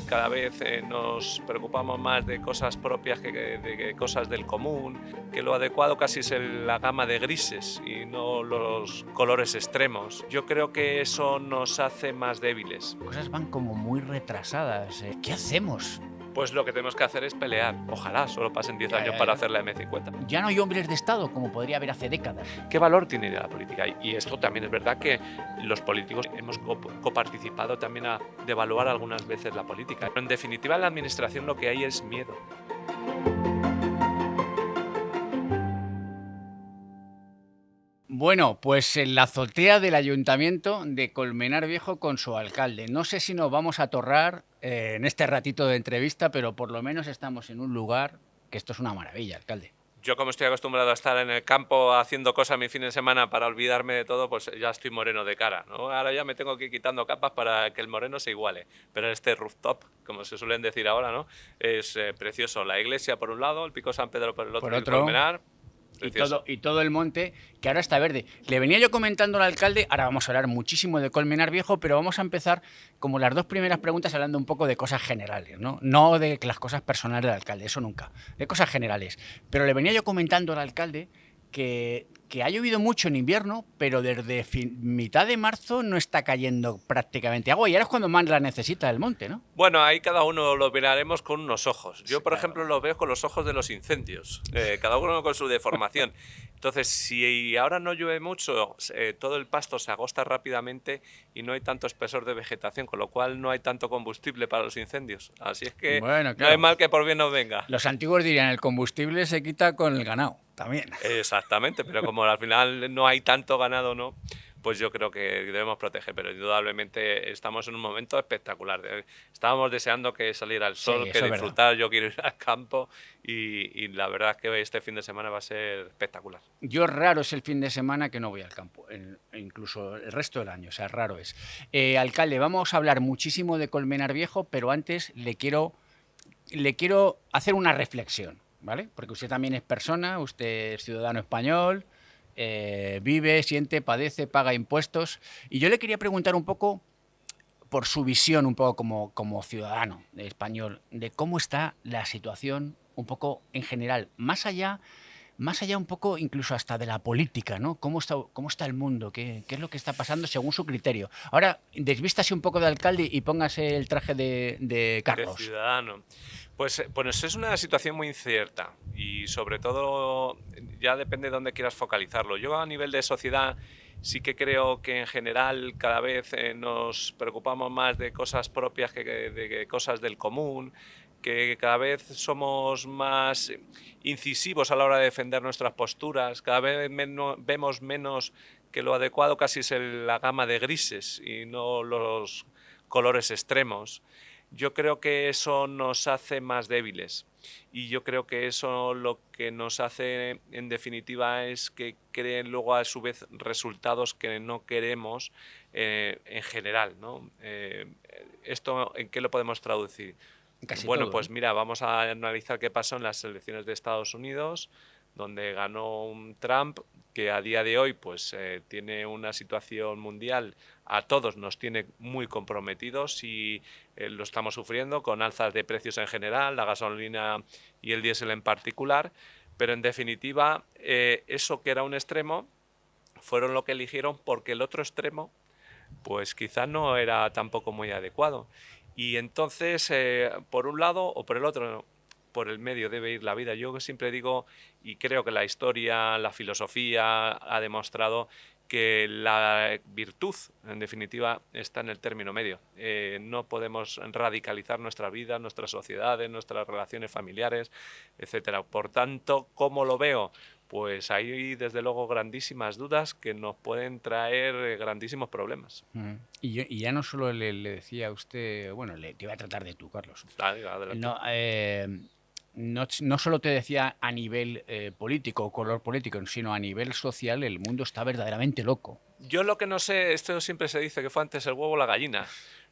cada vez nos preocupamos más de cosas propias que de cosas del común, que lo adecuado casi es la gama de grises y no los colores extremos. Yo creo que eso nos hace más débiles. Cosas van como muy retrasadas. ¿Qué hacemos? Pues lo que tenemos que hacer es pelear. Ojalá solo pasen 10 años para hacer la M50. Ya no hay hombres de Estado como podría haber hace décadas. ¿Qué valor tiene la política? Y esto también es verdad que los políticos hemos coparticipado también a devaluar algunas veces la política. Pero en definitiva en la administración lo que hay es miedo. Bueno, pues en la azotea del Ayuntamiento de Colmenar Viejo con su alcalde. No sé si nos vamos a atorrar en este ratito de entrevista, pero por lo menos estamos en un lugar que esto es una maravilla, alcalde. Yo, como estoy acostumbrado a estar en el campo haciendo cosas mi fin de semana para olvidarme de todo, pues ya estoy moreno de cara, ¿no? Ahora ya me tengo que ir quitando capas para que el moreno se iguale. Pero este rooftop, como se suelen decir ahora, ¿no? Es precioso. La iglesia por un lado, el Pico San Pedro por el otro, Por y el otro, Colmenar. y todo el monte, que ahora está verde. Le venía yo comentando al alcalde, ahora vamos a hablar muchísimo de Colmenar Viejo, pero vamos a empezar como las dos primeras preguntas hablando un poco de cosas generales, ¿no? No de las cosas personales del alcalde, eso nunca, de cosas generales. Pero le venía yo comentando al alcalde que ha llovido mucho en invierno, pero desde mitad de marzo no está cayendo prácticamente agua y ahora es cuando más la necesita el monte, ¿no? Bueno, ahí cada uno lo miraremos con unos ojos. Yo, por Claro. ejemplo, lo veo con los ojos de los incendios, cada uno con su deformación. Entonces, si ahora no llueve mucho, todo el pasto se agosta rápidamente y no hay tanto espesor de vegetación, con lo cual no hay tanto combustible para los incendios. Así es que Bueno, no hay claro. mal que por bien nos venga. Los antiguos dirían, el combustible se quita con el ganado, también. Exactamente, pero como al final no hay tanto ganado, ¿no? Pues yo creo que debemos proteger, pero indudablemente estamos en un momento espectacular. Estábamos deseando que saliera el Sí, sol, que eso es verdad. disfrutar, yo quiero ir al campo y la verdad es que este fin de semana va a ser espectacular. Yo raro es el fin de semana que no voy al campo, incluso el resto del año, o sea, raro es. Alcalde, vamos a hablar muchísimo de Colmenar Viejo, pero antes le quiero hacer una reflexión, ¿vale? Porque usted también es persona, usted es ciudadano español, vive, siente, padece, paga impuestos. Y yo le quería preguntar un poco por su visión, un poco como ciudadano español, de cómo está la situación un poco en general, más allá un poco incluso hasta de la política, ¿no? Cómo está el mundo? ¿Qué es lo que está pasando según su criterio? Ahora, desvístase un poco de alcalde y póngase el traje de De Carlos. ciudadano. Pues es una situación muy incierta y sobre todo ya depende de dónde quieras focalizarlo. Yo a nivel de sociedad sí que creo que en general cada vez nos preocupamos más de cosas propias que de cosas del común, que cada vez somos más incisivos a la hora de defender nuestras posturas, cada vez vemos menos que lo adecuado casi es la gama de grises y no los colores extremos. Yo creo que eso nos hace más débiles y yo creo que eso lo que nos hace en definitiva es que creen luego a su vez resultados que no queremos en general, ¿no? ¿Esto en qué lo podemos traducir? Casi Bueno, todo, pues ¿no? mira, vamos a analizar qué pasó en las elecciones de Estados Unidos, donde ganó un Trump que a día de hoy pues tiene una situación mundial, a todos nos tiene muy comprometidos y lo estamos sufriendo con alzas de precios en general, la gasolina y el diésel en particular, pero en definitiva eso que era un extremo fueron lo que eligieron porque el otro extremo pues quizá no era tampoco muy adecuado. Y entonces, por un lado o por el otro, por el medio debe ir la vida. Yo siempre digo, y creo que la historia, la filosofía ha demostrado que la virtud, en definitiva, está en el término medio. No podemos radicalizar nuestra vida, nuestras sociedades, nuestras relaciones familiares, etcétera. Por tanto, ¿cómo lo veo? Pues hay desde luego grandísimas dudas que nos pueden traer grandísimos problemas. Y ya no solo le decía a usted, bueno, te iba a tratar de tú, Carlos. Adelante. No, no solo te decía a nivel político o color político, sino a nivel social, el mundo está verdaderamente loco. Yo lo que no sé, esto siempre se dice que fue antes el huevo o la gallina.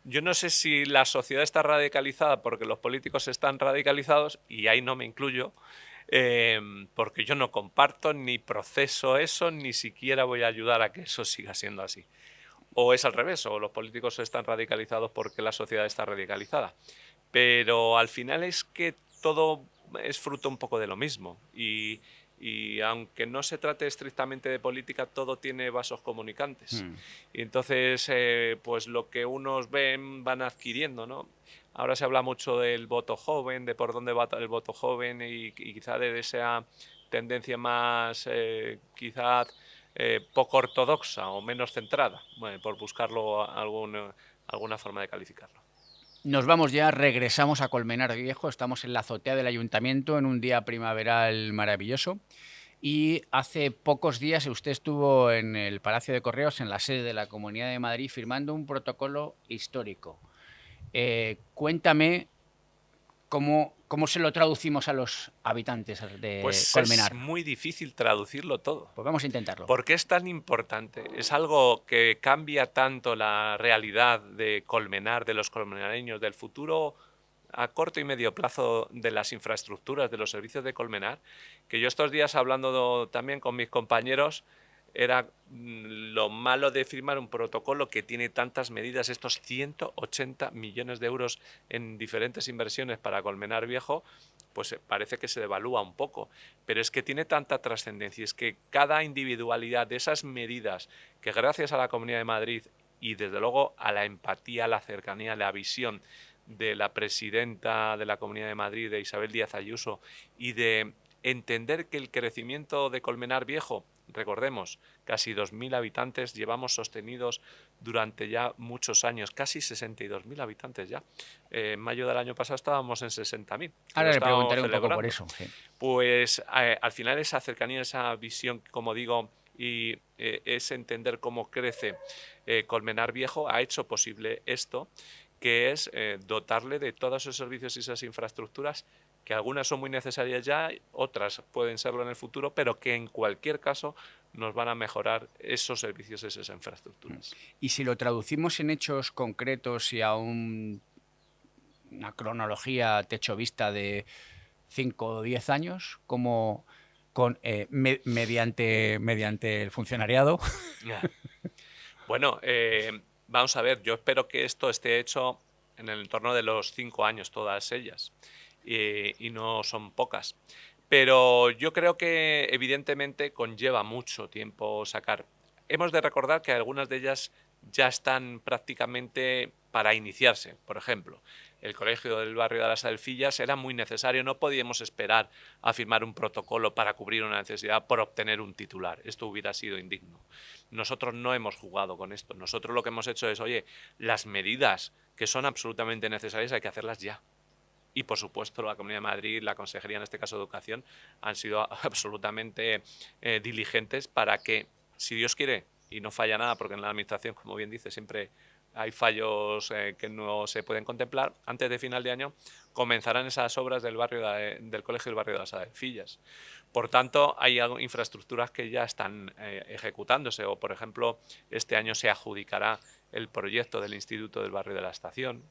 Yo no sé si la sociedad está radicalizada porque los políticos están radicalizados, y ahí no me incluyo, porque yo no comparto ni proceso eso, ni siquiera voy a ayudar a que eso siga siendo así. O es al revés, o los políticos están radicalizados porque la sociedad está radicalizada. pero al final es que todo es fruto un poco de lo mismo y aunque no se trate estrictamente de política, todo tiene vasos comunicantes. Y entonces, pues lo que unos ven van adquiriendo, ¿no? Ahora se habla mucho del voto joven, de por dónde va el voto joven y quizá de esa tendencia más, quizá poco ortodoxa o menos centrada, bueno, por buscarlo alguna forma de calificarlo. Nos vamos ya, regresamos a Colmenar Viejo, estamos en la azotea del ayuntamiento en un día primaveral maravilloso y hace pocos días usted estuvo en el Palacio de Correos, en la sede de la Comunidad de Madrid, firmando un protocolo histórico. Cuéntame cómo se lo traducimos a los habitantes de Pues es Colmenar. muy difícil traducirlo todo. Pues vamos a intentarlo. ¿Por qué es tan importante? Es algo que cambia tanto la realidad de Colmenar, de los colmenareños, del futuro a corto y medio plazo de las infraestructuras, de los servicios de Colmenar, que yo estos días hablando también con mis compañeros, era lo malo de firmar un protocolo que tiene tantas medidas, estos 180 millones de euros en diferentes inversiones para Colmenar Viejo, pues parece que se devalúa un poco, pero es que tiene tanta trascendencia, es que cada individualidad de esas medidas que gracias a la Comunidad de Madrid y desde luego a la empatía, a la cercanía, a la visión de la presidenta de la Comunidad de Madrid, de Isabel Díaz Ayuso, y de entender que el crecimiento de Colmenar Viejo, recordemos, casi 2.000 habitantes llevamos sostenidos durante ya muchos años, casi 62.000 habitantes ya. En mayo del año pasado estábamos en 60.000. Ahora le Estábamos preguntaré un poco por celebrando. eso. Sí. Pues al final esa cercanía, esa visión, como digo, y ese entender cómo crece Colmenar Viejo ha hecho posible esto, que es dotarle de todos esos servicios y esas infraestructuras que algunas son muy necesarias ya, otras pueden serlo en el futuro, pero que en cualquier caso nos van a mejorar esos servicios, esas infraestructuras. Y si lo traducimos en hechos concretos y a una cronología techo vista de 5 o 10 años, como mediante el funcionariado. Bueno, vamos a ver, yo espero que esto esté hecho en el entorno de los 5 años, todas ellas, y no son pocas. Pero yo creo que evidentemente conlleva mucho tiempo sacar. Hemos de recordar que algunas de ellas ya están prácticamente para iniciarse. Por ejemplo, el colegio del barrio de las Alfillas era muy necesario, no podíamos esperar a firmar un protocolo para cubrir una necesidad por obtener un titular. Esto hubiera sido indigno. Nosotros no hemos jugado con esto. Nosotros lo que hemos hecho es, oye, las medidas que son absolutamente necesarias hay que hacerlas ya. Y, por supuesto, la Comunidad de Madrid, la Consejería, en este caso de Educación, han sido absolutamente diligentes para que, si Dios quiere, y no falla nada, porque en la Administración, como bien dice, siempre hay fallos que no se pueden contemplar, antes de final de año comenzarán esas obras del Colegio del Barrio de las Adelfillas. Por tanto, hay infraestructuras que ya están ejecutándose, o, por ejemplo, este año se adjudicará el proyecto del Instituto del Barrio de la Estación,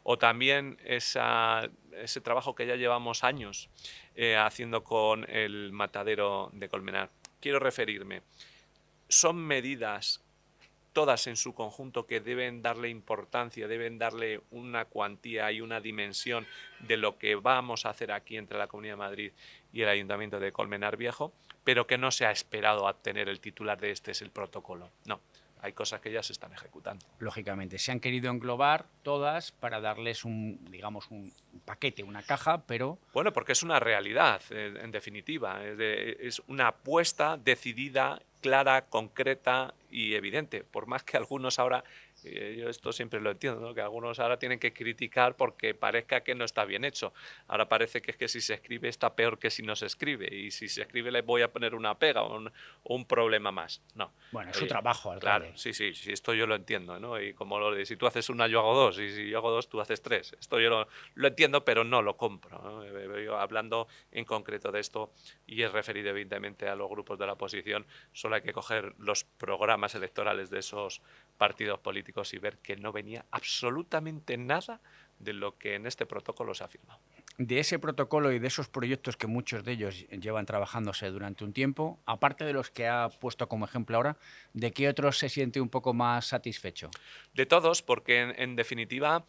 o también ese trabajo que ya llevamos años haciendo con el matadero de Colmenar. Quiero referirme, son medidas todas en su conjunto que deben darle importancia, deben darle una cuantía y una dimensión de lo que vamos a hacer aquí entre la Comunidad de Madrid y el Ayuntamiento de Colmenar Viejo, pero que no se ha esperado a obtener el titular de este es el protocolo. No, hay cosas que ya se están ejecutando. Lógicamente, se han querido englobar todas para darles un paquete, una caja, pero... Bueno, porque es una realidad, en definitiva. Es una apuesta decidida, clara, concreta y evidente. Por más que algunos ahora, yo esto siempre lo entiendo, ¿no? Que algunos ahora tienen que criticar porque parezca que no está bien hecho. Ahora parece que es que si se escribe está peor que si no se escribe. Y si se escribe le voy a poner una pega o un problema más. No. Bueno, es su trabajo, alcalde. Claro, sí, esto yo lo entiendo, ¿no? Y como lo de si tú haces una, yo hago dos. Y si yo hago dos, tú haces tres. Esto yo lo entiendo, pero no lo compro, ¿no? Yo hablando en concreto de esto, y es referido evidentemente a los grupos de la oposición, solo hay que coger los programas electorales de esos partidos políticos y ver que no venía absolutamente nada de lo que en este protocolo se ha firmado. de ese protocolo y de esos proyectos que muchos de ellos llevan trabajándose durante un tiempo, aparte de los que ha puesto como ejemplo ahora, ¿de qué otros se siente un poco más satisfecho? De todos, porque en definitiva,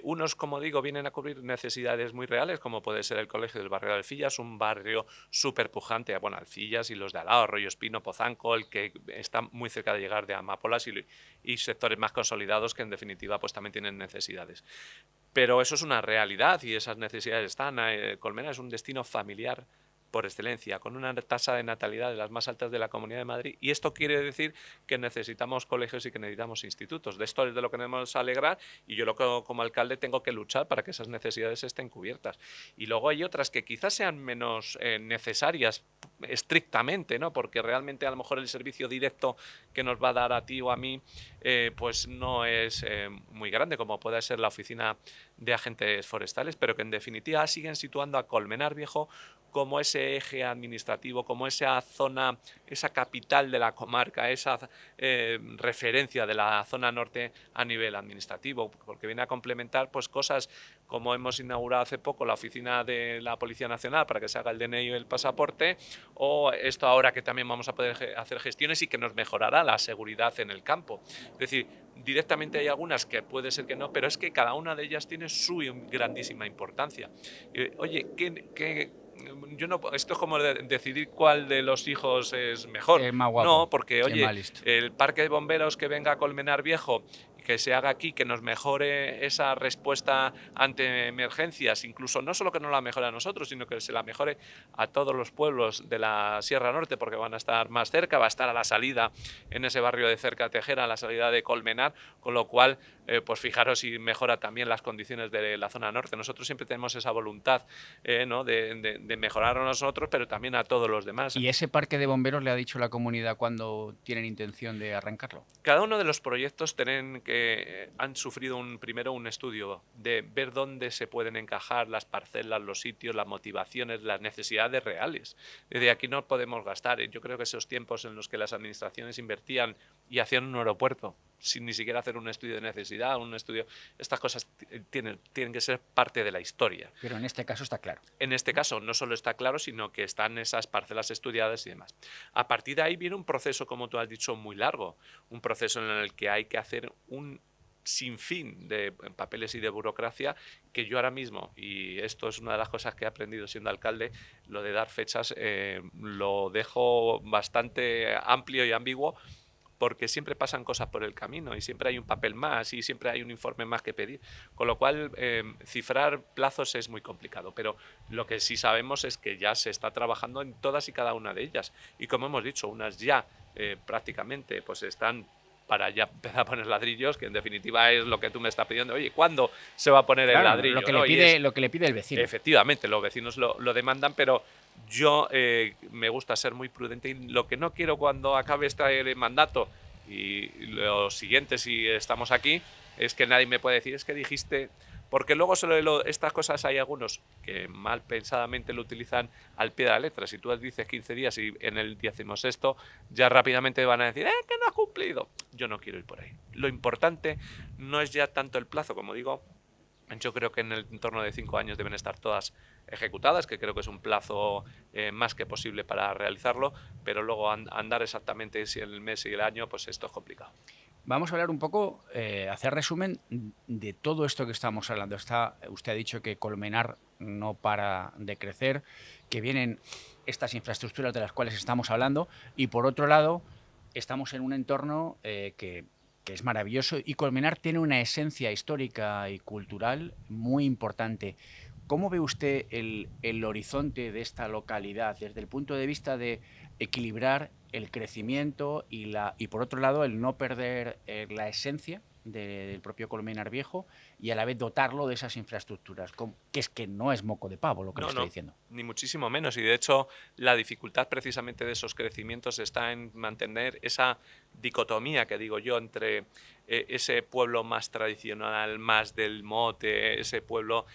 unos, como digo, vienen a cubrir necesidades muy reales, como puede ser el colegio del barrio de Alfillas, un barrio súper pujante, bueno, Alfillas y los de al lado, Arroyo Espino, Pozanco, el que está muy cerca de llegar de Amapolas y sectores más consolidados que en definitiva pues también tienen necesidades. Pero eso es una realidad y esas necesidades están. Colmena es un destino familiar por excelencia, con una tasa de natalidad de las más altas de la Comunidad de Madrid, y esto quiere decir que necesitamos colegios y que necesitamos institutos. De esto es de lo que nos debemos alegrar, y yo como alcalde tengo que luchar para que esas necesidades estén cubiertas. Y luego hay otras que quizás sean menos necesarias estrictamente, ¿no? Porque realmente a lo mejor el servicio directo que nos va a dar a ti o a mí pues no es muy grande, como puede ser la oficina de agentes forestales, pero que en definitiva siguen situando a Colmenar Viejo como ese eje administrativo, como esa zona, esa capital de la comarca, esa referencia de la zona norte a nivel administrativo, porque viene a complementar pues cosas como hemos inaugurado hace poco la oficina de la Policía Nacional para que se haga el DNI y el pasaporte, o esto ahora que también vamos a poder hacer gestiones y que nos mejorará la seguridad en el campo. Es decir, directamente hay algunas que puede ser que no, pero es que cada una de ellas tiene su grandísima importancia. Oye, yo no, esto es como decidir cuál de los hijos es mejor. Es más No, guapo, porque, es oye, más listo. el parque de bomberos que venga a Colmenar Viejo, que se haga aquí, que nos mejore esa respuesta ante emergencias, incluso no solo que nos la mejore a nosotros, sino que se la mejore a todos los pueblos de la Sierra Norte, porque van a estar más cerca, va a estar a la salida en ese barrio de Cerca Tejera, a la salida de Colmenar, con lo cual, pues fijaros si mejora también las condiciones de la zona norte. Nosotros siempre tenemos esa voluntad ¿no? de mejorar a nosotros, pero también a todos los demás. ¿Y ese parque de bomberos le ha dicho la comunidad cuándo tienen intención de arrancarlo? Cada uno de los proyectos han sufrido primero un estudio de ver dónde se pueden encajar las parcelas, los sitios, las motivaciones, las necesidades reales. Desde aquí no podemos gastar. Yo creo que esos tiempos en los que las administraciones invertían y hacían un aeropuerto sin ni siquiera hacer un estudio de necesidad, estas cosas tienen que ser parte de la historia. Pero en este caso está claro. En este caso no solo está claro, sino que están esas parcelas estudiadas y demás. A partir de ahí viene un proceso, como tú has dicho, muy largo, un proceso en el que hay que hacer un sinfín de papeles y de burocracia que yo ahora mismo, y esto es una de las cosas que he aprendido siendo alcalde, lo de dar fechas lo dejo bastante amplio y ambiguo, porque siempre pasan cosas por el camino y siempre hay un papel más y siempre hay un informe más que pedir, con lo cual cifrar plazos es muy complicado, pero lo que sí sabemos es que ya se está trabajando en todas y cada una de ellas, y como hemos dicho, unas ya prácticamente pues están para ya empezar a poner ladrillos, que en definitiva es lo que tú me estás pidiendo. Oye, ¿cuándo se va a poner el ladrillo? Lo que le pide el vecino. Efectivamente, los vecinos lo demandan, pero yo me gusta ser muy prudente, y lo que no quiero cuando acabe este mandato y lo siguiente, si estamos aquí, es que nadie me puede decir, es que dijiste... Porque luego estas cosas hay algunos que mal pensadamente lo utilizan al pie de la letra. Si tú dices 15 días y en el 16º ya rápidamente van a decir que no has cumplido. Yo no quiero ir por ahí. Lo importante no es ya tanto el plazo, como digo. Yo creo que en el entorno de 5 años deben estar todas ejecutadas, que creo que es un plazo más que posible para realizarlo, pero luego andar exactamente si el mes y el año, pues esto es complicado. Vamos a hablar un poco, hacer resumen de todo esto que estamos hablando. Usted ha dicho que Colmenar no para de crecer, que vienen estas infraestructuras de las cuales estamos hablando, y por otro lado, estamos en un entorno que es maravilloso, y Colmenar tiene una esencia histórica y cultural muy importante. ¿Cómo ve usted el horizonte de esta localidad desde el punto de vista de equilibrar el crecimiento y por otro lado, el no perder la esencia del propio Colmenar Viejo y a la vez dotarlo de esas infraestructuras, que es que no es moco de pavo lo que le estoy diciendo? Ni muchísimo menos, y de hecho la dificultad precisamente de esos crecimientos está en mantener esa dicotomía que digo yo entre ese pueblo más tradicional, más del mote, ese pueblo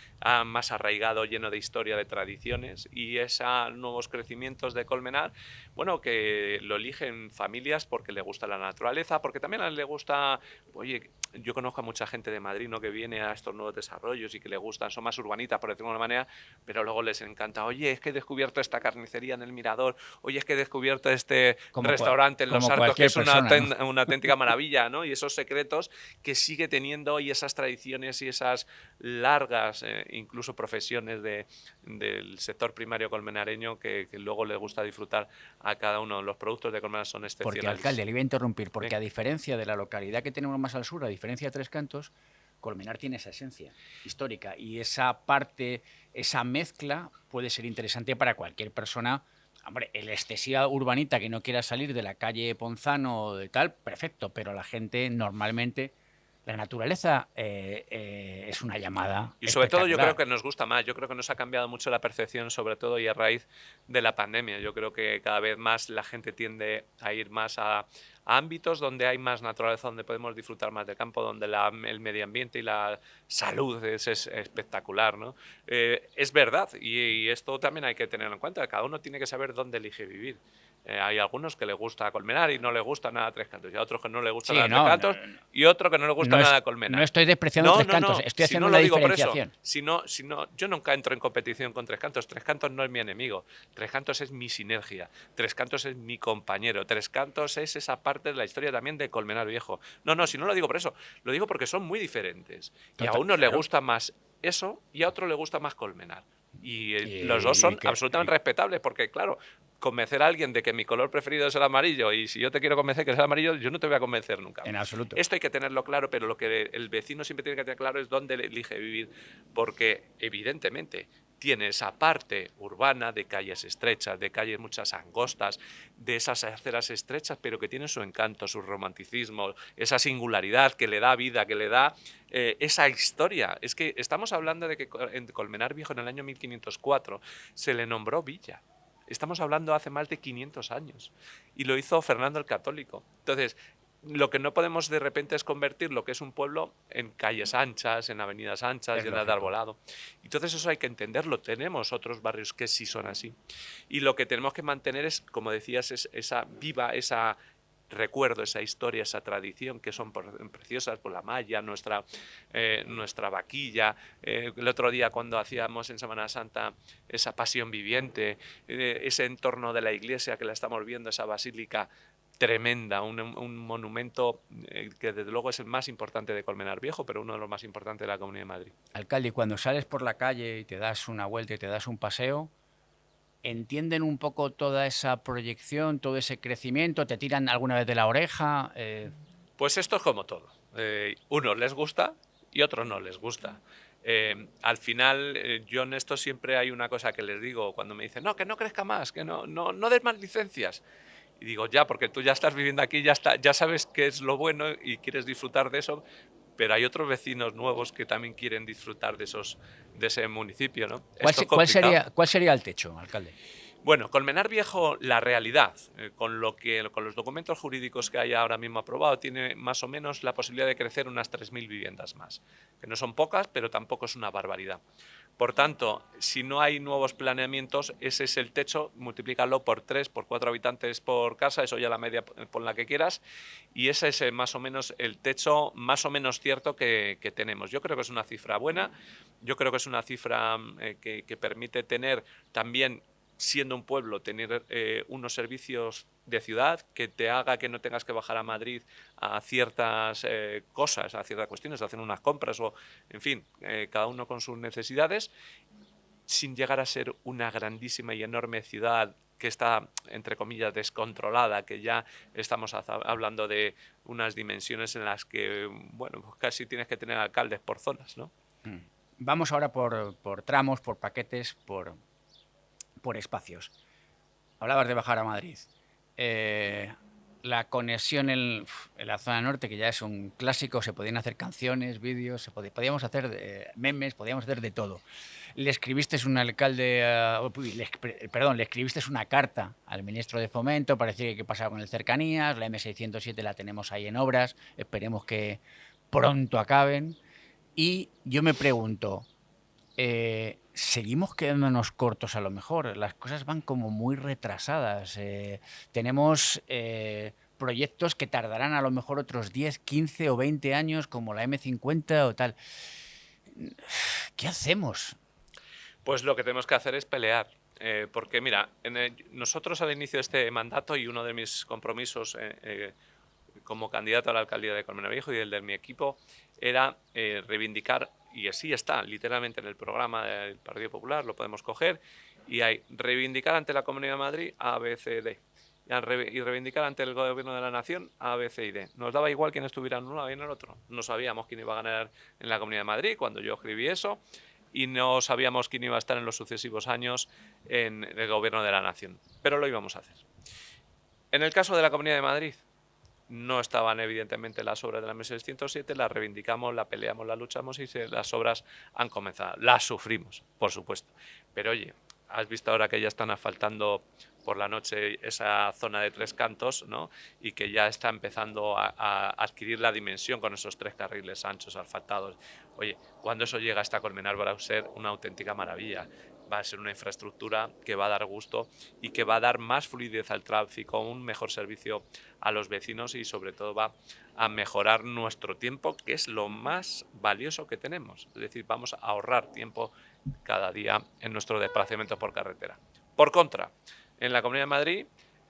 más arraigado, lleno de historia, de tradiciones, y esos nuevos crecimientos de Colmenar, bueno, que lo eligen familias porque le gusta la naturaleza, porque también le gusta, oye, yo conozco a mucha gente de Madrid, ¿no?, que viene a estos nuevos desarrollos y que le gustan, son más urbanitas, por decirlo de alguna manera, pero luego les encanta, oye, es que he descubierto esta carnicería en el Mirador, oye, es que he descubierto este restaurante en Los como Arcos, que cualquier es una, persona, ¿no? una auténtica maravilla, ¿no? Y esos secretos que sigue teniendo, y esas tradiciones y esas largas, incluso profesiones del sector primario colmenareño que luego le gusta disfrutar a cada uno. Los productos de Colmenar son Porque, excepcionales. alcalde, le iba a interrumpir, porque Sí. a diferencia de la localidad que tenemos más al sur, a diferencia de Tres Cantos, Colmenar tiene esa esencia histórica y esa parte, esa mezcla puede ser interesante para cualquier persona. Hombre, el excesiva urbanita que no quiera salir de la calle Ponzano o de tal, perfecto, pero la gente normalmente, la naturaleza es una llamada Y sobre todo yo creo espectacular. que nos gusta más, yo creo que nos ha cambiado mucho la percepción, sobre todo y a raíz de la pandemia. Yo creo que cada vez más la gente tiende a ir más a ámbitos donde hay más naturaleza, donde podemos disfrutar más del campo, donde el medio ambiente y la salud es espectacular, ¿no? Es verdad, y esto también hay que tenerlo en cuenta, cada uno tiene que saber dónde elige vivir. Hay algunos que les gusta Colmenar y no les gusta nada Tres Cantos, y a otros que no les gusta Sí, nada Tres no, Cantos, y otro que no le gusta no, nada no Colmenar. estoy despreciando No, Tres no, Cantos, no, estoy si haciendo no una lo digo por eso, diferenciación. yo nunca entro en competición con Tres Cantos. Tres Cantos no es mi enemigo, Tres Cantos es mi sinergia, Tres Cantos es mi compañero, Tres Cantos es esa parte de la historia también de Colmenar Viejo. No, no, si no lo digo por eso, lo digo porque son muy diferentes. Y a uno le Claro. gusta más eso y a otro le gusta más Colmenar. Y los dos Y son absolutamente respetables, porque claro, convencer a alguien de que mi color preferido es el amarillo, y si yo te quiero convencer que es el amarillo, yo no te voy a convencer nunca. en absoluto. Esto hay que tenerlo claro, pero lo que el vecino siempre tiene que tener claro es dónde elige vivir, porque evidentemente tiene esa parte urbana de calles estrechas, de calles muchas angostas, de esas aceras estrechas, pero que tienen su encanto, su romanticismo, esa singularidad que le da vida, que le da esa historia. Es que estamos hablando de que en Colmenar Viejo en el año 1504 se le nombró villa. Estamos hablando hace más de 500 años. Y lo hizo Fernando el Católico. Entonces, lo que no podemos de repente es convertir lo que es un pueblo en calles anchas, en avenidas anchas, Es llenas de lógico. arbolado. Entonces eso hay que entenderlo. Tenemos otros barrios que sí son así. Y lo que tenemos que mantener es, como decías, es esa viva, esa recuerdo, esa historia, esa tradición que son preciosas, por la malla, nuestra vaquilla. El otro día cuando hacíamos en Semana Santa esa pasión viviente, ese entorno de la iglesia que la estamos viendo, esa basílica tremenda, un monumento que desde luego es el más importante de Colmenar Viejo, pero uno de los más importantes de la Comunidad de Madrid. Alcalde, y cuando sales por la calle y te das una vuelta y te das un paseo, ¿entienden un poco toda esa proyección, todo ese crecimiento? ¿Te tiran alguna vez de la oreja? Pues esto es como todo. Unos les gusta y otros no les gusta. Al final, yo en esto siempre hay una cosa que les digo cuando me dicen, no, que no crezca más, que no des más licencias. Y digo, ya, porque tú ya estás viviendo aquí, ya sabes qué es lo bueno y quieres disfrutar de eso, pero hay otros vecinos nuevos que también quieren disfrutar de ese municipio, ¿no? Esto es complicado. ¿Cuál sería el techo, alcalde? Bueno, Colmenar Viejo, la realidad, con los documentos jurídicos que hay ahora mismo aprobado, tiene más o menos la posibilidad de crecer unas 3.000 viviendas más, que no son pocas, pero tampoco es una barbaridad. Por tanto, si no hay nuevos planeamientos, ese es el techo, multiplícalo por 3, por 4 habitantes por casa, eso ya la media por la que quieras, y ese es más o menos el techo más o menos cierto que tenemos. Yo creo que es una cifra buena, yo creo que es una cifra que permite tener también, siendo un pueblo, tener unos servicios de ciudad que te haga que no tengas que bajar a Madrid a ciertas cosas, a ciertas cuestiones, a hacer unas compras o, en fin, cada uno con sus necesidades, sin llegar a ser una grandísima y enorme ciudad que está, entre comillas, descontrolada, que ya estamos hablando de unas dimensiones en las que, bueno, pues casi tienes que tener alcaldes por zonas, ¿no? Vamos ahora por tramos, por paquetes, por espacios. Hablabas de bajar a Madrid. La conexión en la zona norte, que ya es un clásico, se podían hacer canciones, vídeos, podíamos hacer memes, podíamos hacer de todo. Le escribiste un alcalde, le escribiste una carta al ministro de Fomento para decir qué pasaba con el Cercanías, la M607 la tenemos ahí en obras, esperemos que pronto acaben. Y yo me pregunto, seguimos quedándonos cortos a lo mejor, las cosas van como muy retrasadas. Tenemos proyectos que tardarán a lo mejor otros 10, 15 o 20 años, como la M50 o tal. ¿Qué hacemos? Pues lo que tenemos que hacer es pelear. Porque mira, nosotros al inicio de este mandato, y uno de mis compromisos como candidato a la alcaldía de Colmenar Viejo y el de mi equipo, era reivindicar, y así está literalmente en el programa del Partido Popular, lo podemos coger, y hay reivindicar ante la Comunidad de Madrid A, B, C, D. Y reivindicar ante el Gobierno de la Nación A, B, C y D. Nos daba igual quién estuviera en uno y en el otro. No sabíamos quién iba a ganar en la Comunidad de Madrid cuando yo escribí eso, y no sabíamos quién iba a estar en los sucesivos años en el Gobierno de la Nación. Pero lo íbamos a hacer. En el caso de la Comunidad de Madrid, no estaban evidentemente las obras de la M607, las reivindicamos, la peleamos, la luchamos, y las obras han comenzado. Las sufrimos, por supuesto. Pero oye, has visto ahora que ya están asfaltando por la noche esa zona de Tres Cantos, ¿no? Y que ya está empezando a adquirir la dimensión con esos 3 carriles anchos asfaltados. Oye, cuando eso llega hasta Colmenar va a ser una auténtica maravilla. Va a ser una infraestructura que va a dar gusto y que va a dar más fluidez al tráfico, un mejor servicio a los vecinos, y sobre todo va a mejorar nuestro tiempo, que es lo más valioso que tenemos. Es decir, vamos a ahorrar tiempo cada día en nuestro desplazamiento por carretera. Por contra, en la Comunidad de Madrid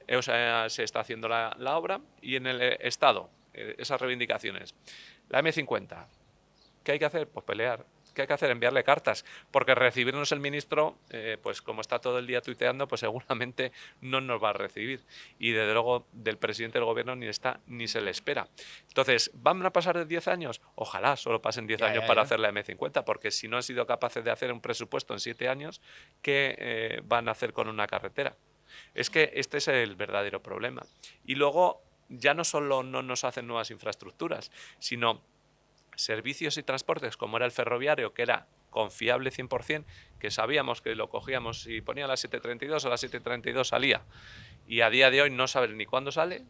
se está haciendo la obra, y en el Estado, esas reivindicaciones. La M50, ¿qué hay que hacer? Pues pelear. ¿Qué hay que hacer? Enviarle cartas, porque recibirnos el ministro, pues como está todo el día tuiteando, pues seguramente no nos va a recibir. Y desde luego del presidente del gobierno ni está ni se le espera. Entonces, ¿van a pasar de 10 años? Ojalá solo pasen 10 años para hacer la M50, porque si no han sido capaces de hacer un presupuesto en 7 años, ¿qué van a hacer con una carretera? Es que este es el verdadero problema. Y luego ya no solo no nos hacen nuevas infraestructuras, sino servicios y transportes como era el ferroviario, que era confiable 100%, que sabíamos que lo cogíamos y ponía a las 7:32, a las 7:32 salía. Y a día de hoy no sabes ni cuándo sale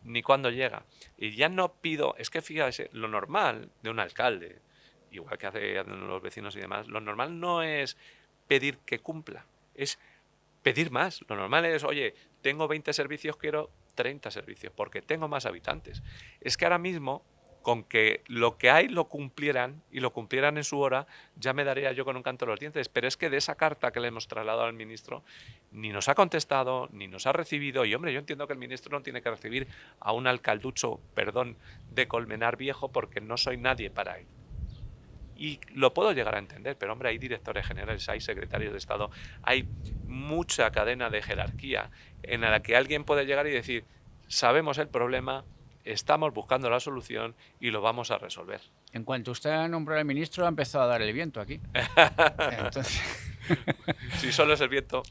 ni cuándo llega. Y ya no pido, es que fíjate, lo normal de un alcalde, igual que hacen los vecinos y demás, lo normal no es pedir que cumpla, es pedir más. Lo normal es, oye, tengo 20 servicios, quiero 30 servicios, porque tengo más habitantes. Es que ahora mismo, con que lo que hay lo cumplieran, y lo cumplieran en su hora, ya me daría yo con un canto en los dientes. Pero es que de esa carta que le hemos trasladado al ministro, ni nos ha contestado, ni nos ha recibido. Y hombre, yo entiendo que el ministro no tiene que recibir a un alcalducho, perdón, de Colmenar Viejo, porque no soy nadie para él. Y lo puedo llegar a entender, pero hombre, hay directores generales, hay secretarios de Estado, hay mucha cadena de jerarquía en la que alguien puede llegar y decir, sabemos el problema, estamos buscando la solución y lo vamos a resolver. En cuanto usted nombró al ministro, ha empezado a dar el viento aquí. Entonces... Si solo es el viento.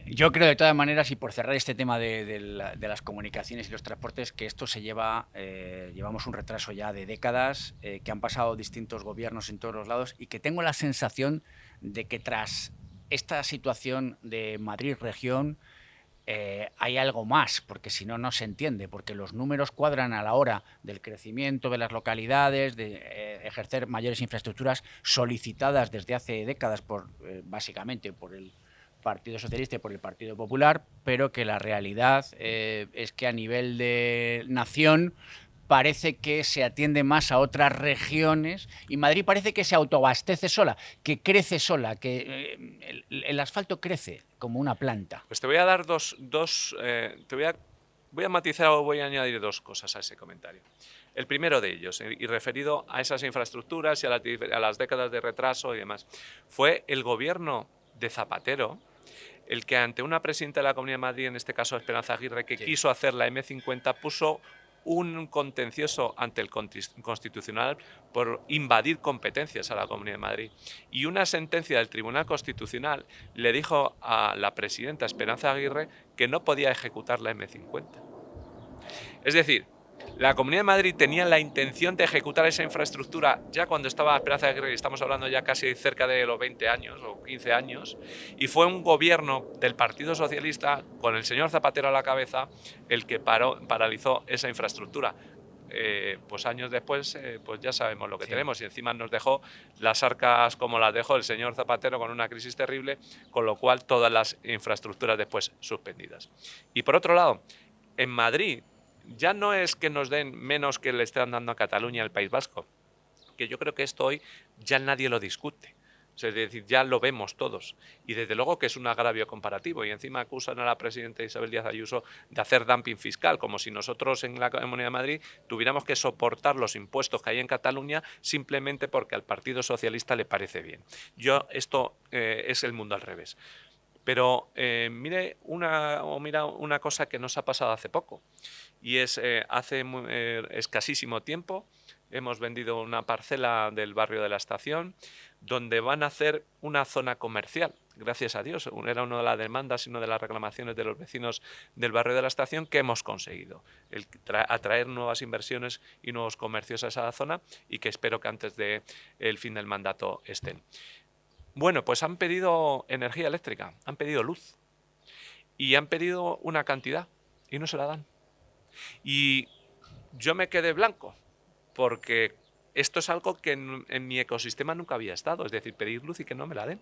Yo creo, de todas maneras, y por cerrar este tema de las comunicaciones y los transportes, que esto se llevamos un retraso ya de décadas, que han pasado distintos gobiernos en todos los lados, y que tengo la sensación de que tras esta situación de Madrid región hay algo más, porque si no, no se entiende, porque los números cuadran a la hora del crecimiento de las localidades, de ejercer mayores infraestructuras solicitadas desde hace décadas básicamente por el Partido Socialista y por el Partido Popular, pero que la realidad es que a nivel de nación parece que se atiende más a otras regiones, y Madrid parece que se autoabastece sola, que crece sola, que el asfalto crece como una planta. Pues te voy a dar voy a matizar o voy a añadir 2 cosas a ese comentario. El primero de ellos, y referido a esas infraestructuras y a las décadas de retraso y demás, fue el gobierno de Zapatero el que, ante una presidenta de la Comunidad de Madrid, en este caso Esperanza Aguirre, que quiso hacer la M50, puso un contencioso ante el Constitucional por invadir competencias a la Comunidad de Madrid. Y una sentencia del Tribunal Constitucional le dijo a la presidenta Esperanza Aguirre que no podía ejecutar la M50. Es decir, la Comunidad de Madrid tenía la intención de ejecutar esa infraestructura ya cuando estaba Esperanza Aguirre, y estamos hablando ya casi cerca de los 20 años o 15 años, y fue un gobierno del Partido Socialista, con el señor Zapatero a la cabeza, el que paralizó esa infraestructura. Pues años después, pues ya sabemos lo que tenemos, y encima nos dejó las arcas como las dejó el señor Zapatero, con una crisis terrible, con lo cual todas las infraestructuras después suspendidas. Y por otro lado, en Madrid ya no es que nos den menos que le están dando a Cataluña y al País Vasco, que yo creo que esto hoy ya nadie lo discute. O sea, es decir, ya lo vemos todos. Y desde luego que es un agravio comparativo. Y encima acusan a la presidenta Isabel Díaz Ayuso de hacer dumping fiscal, como si nosotros en la Comunidad de Madrid tuviéramos que soportar los impuestos que hay en Cataluña simplemente porque al Partido Socialista le parece bien. Esto es el mundo al revés. Pero mira una cosa que nos ha pasado hace poco. Y es, hace escasísimo tiempo, hemos vendido una parcela del barrio de la Estación donde van a hacer una zona comercial. Gracias a Dios, era una de las demandas y una de las reclamaciones de los vecinos del barrio de la Estación que hemos conseguido. Atraer nuevas inversiones y nuevos comercios a esa zona y que espero que antes del fin del mandato estén. Bueno, pues han pedido energía eléctrica, han pedido luz y han pedido una cantidad y no se la dan. Y yo me quedé blanco, porque esto es algo que en mi ecosistema nunca había estado, es decir, pedir luz y que no me la den.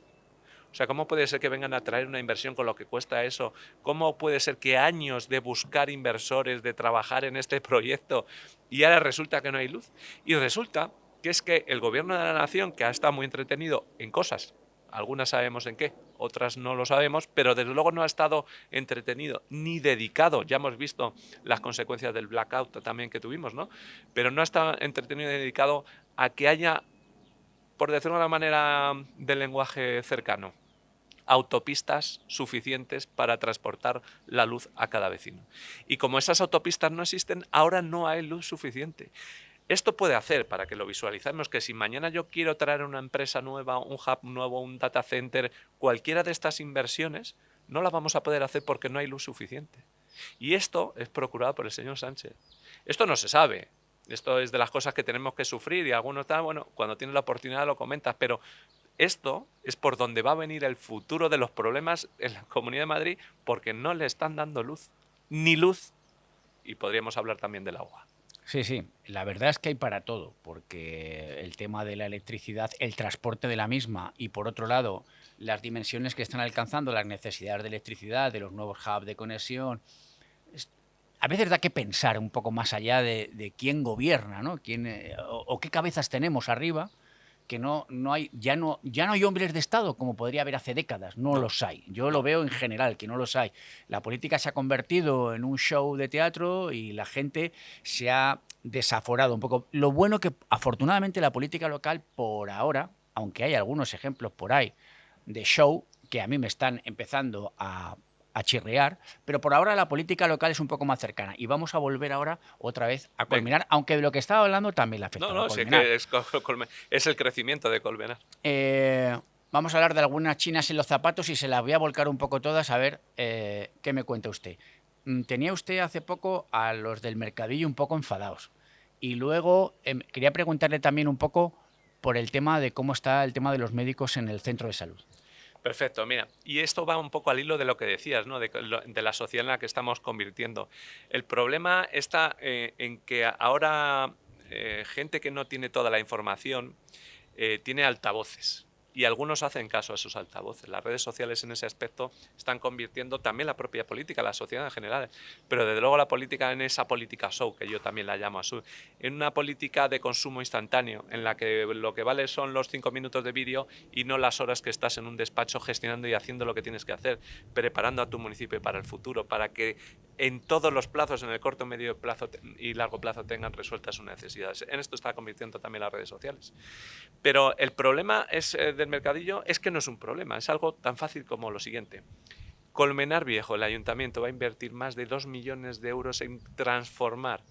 O sea, ¿cómo puede ser que vengan a traer una inversión con lo que cuesta eso? ¿Cómo puede ser que años de buscar inversores, de trabajar en este proyecto, y ahora resulta que no hay luz? Y resulta que es que el gobierno de la nación, que ha estado muy entretenido en cosas, algunas sabemos en qué, otras no lo sabemos, pero desde luego no ha estado entretenido ni dedicado. Ya hemos visto las consecuencias del blackout también que tuvimos, ¿no? Pero no ha estado entretenido y dedicado a que haya, por decirlo de una manera de lenguaje cercano, autopistas suficientes para transportar la luz a cada vecino. Y como esas autopistas no existen, ahora no hay luz suficiente. Esto puede hacer, para que lo visualicemos, que si mañana yo quiero traer una empresa nueva, un hub nuevo, un data center, cualquiera de estas inversiones, no las vamos a poder hacer porque no hay luz suficiente. Y esto es procurado por el señor Sánchez. Esto no se sabe. Esto es de las cosas que tenemos que sufrir y algunos están, bueno, cuando tienes la oportunidad lo comentas, pero esto es por donde va a venir el futuro de los problemas en la Comunidad de Madrid porque no le están dando luz, ni luz. Y podríamos hablar también del agua. Sí, sí, la verdad es que hay para todo, porque el tema de la electricidad, el transporte de la misma y por otro lado las dimensiones que están alcanzando las necesidades de electricidad, de los nuevos hubs de conexión, a veces da que pensar un poco más allá de quién gobierna, ¿no? O qué cabezas tenemos arriba, que no hay, ya no hay hombres de Estado como podría haber hace décadas, no No, los hay. Yo lo no. veo en general, que no los hay. La política se ha convertido en un show de teatro y la gente se ha desaforado un poco. Lo bueno que afortunadamente la política local por ahora, aunque hay algunos ejemplos por ahí de show que a mí me están empezando a chirriar, pero por ahora la política local es un poco más cercana y vamos a volver ahora otra vez a Venga. Colmenar, aunque de lo que estaba hablando también le No, afectaba a no, sé Colmenar. que es el crecimiento de Colmenar. Vamos a hablar de algunas chinas en los zapatos y se las voy a volcar un poco todas a ver qué me cuenta usted. Tenía usted hace poco a los del mercadillo un poco enfadados y luego quería preguntarle también un poco por el tema de cómo está el tema de los médicos en el centro de salud. Perfecto, mira, y esto va un poco al hilo de lo que decías, ¿no? De la sociedad en la que estamos convirtiendo. El problema está en que ahora gente que no tiene toda la información tiene altavoces. Y algunos hacen caso a esos altavoces. Las redes sociales en ese aspecto están convirtiendo también la propia política, la sociedad en general, pero desde luego la política en esa política show, que yo también la llamo así, en una política de consumo instantáneo, en la que lo que vale son los 5 minutos de vídeo y no las horas que estás en un despacho gestionando y haciendo lo que tienes que hacer, preparando a tu municipio para el futuro, para que en todos los plazos, en el corto, medio plazo y largo plazo, tengan resueltas sus necesidades. En esto está convirtiendo también las redes sociales. Pero el problema del mercadillo es que no es un problema, es algo tan fácil como lo siguiente. Colmenar Viejo, el ayuntamiento va a invertir más de 2 millones de euros en transformar